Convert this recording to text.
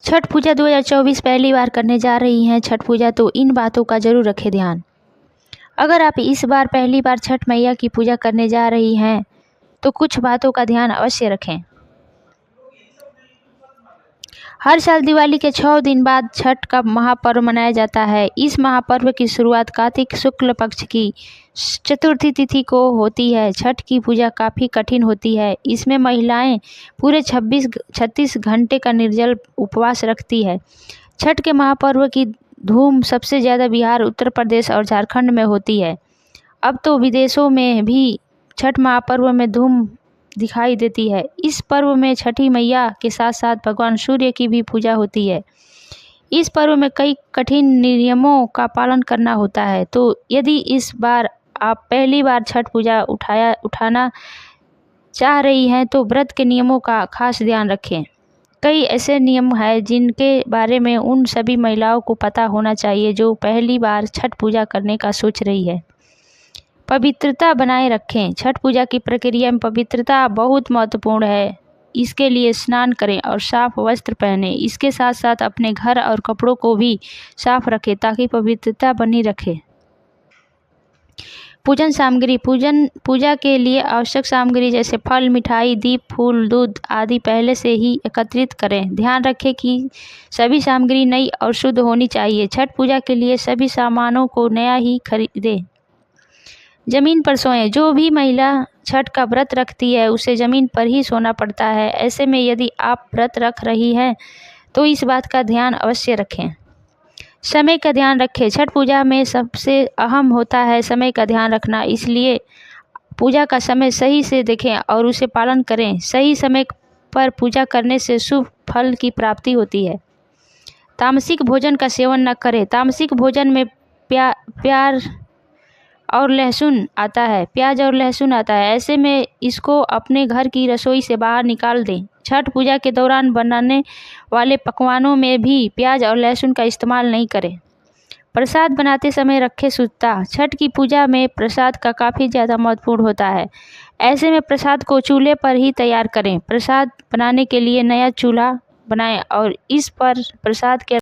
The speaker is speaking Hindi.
छठ पूजा 2024 पहली बार करने जा रही हैं छठ पूजा, तो इन बातों का ज़रूर रखें ध्यान। अगर आप इस बार पहली बार छठ मैया की पूजा करने जा रही हैं तो कुछ बातों का ध्यान अवश्य रखें। हर साल दिवाली के 6 दिन बाद छठ का महापर्व मनाया जाता है। इस महापर्व की शुरुआत कार्तिक शुक्ल पक्ष की चतुर्थी तिथि को होती है। छठ की पूजा काफ़ी कठिन होती है। इसमें महिलाएं पूरे 36 घंटे का निर्जल उपवास रखती है। छठ के महापर्व की धूम सबसे ज़्यादा बिहार, उत्तर प्रदेश और झारखंड में होती है। अब तो विदेशों में भी छठ महापर्व में धूम दिखाई देती है। इस पर्व में छठी मैया के साथ साथ भगवान सूर्य की भी पूजा होती है। इस पर्व में कई कठिन नियमों का पालन करना होता है। तो यदि इस बार आप पहली बार छठ पूजा उठाना चाह रही हैं तो व्रत के नियमों का खास ध्यान रखें। कई ऐसे नियम हैं जिनके बारे में उन सभी महिलाओं को पता होना चाहिए जो पहली बार छठ पूजा करने का सोच रही है। पवित्रता बनाए रखें। छठ पूजा की प्रक्रिया में पवित्रता बहुत महत्वपूर्ण है। इसके लिए स्नान करें और साफ वस्त्र पहनें। इसके साथ साथ अपने घर और कपड़ों को भी साफ रखें ताकि पवित्रता बनी रखे। पूजन सामग्री। पूजा के लिए आवश्यक सामग्री जैसे फल, मिठाई, दीप, फूल, दूध आदि पहले से ही एकत्रित करें। ध्यान रखें कि सभी सामग्री नई और शुद्ध होनी चाहिए। छठ पूजा के लिए सभी सामानों को नया ही खरीदें। ज़मीन पर सोएं। जो भी महिला छठ का व्रत रखती है उसे ज़मीन पर ही सोना पड़ता है। ऐसे में यदि आप व्रत रख रही हैं तो इस बात का ध्यान अवश्य रखें। समय का ध्यान रखें। छठ पूजा में सबसे अहम होता है समय का ध्यान रखना। इसलिए पूजा का समय सही से देखें और उसे पालन करें। सही समय पर पूजा करने से शुभ फल की प्राप्ति होती है। तामसिक भोजन का सेवन न करें। तामसिक भोजन में प्याज और लहसुन आता है। ऐसे में इसको अपने घर की रसोई से बाहर निकाल दें। छठ पूजा के दौरान बनाने वाले पकवानों में भी प्याज और लहसुन का इस्तेमाल नहीं करें। प्रसाद बनाते समय रखें शुद्धता। छठ की पूजा में प्रसाद का काफ़ी ज़्यादा महत्वपूर्ण होता है। ऐसे में प्रसाद को चूल्हे पर ही तैयार करें। प्रसाद बनाने के लिए नया चूल्हा बनाएं और इस पर प्रसाद के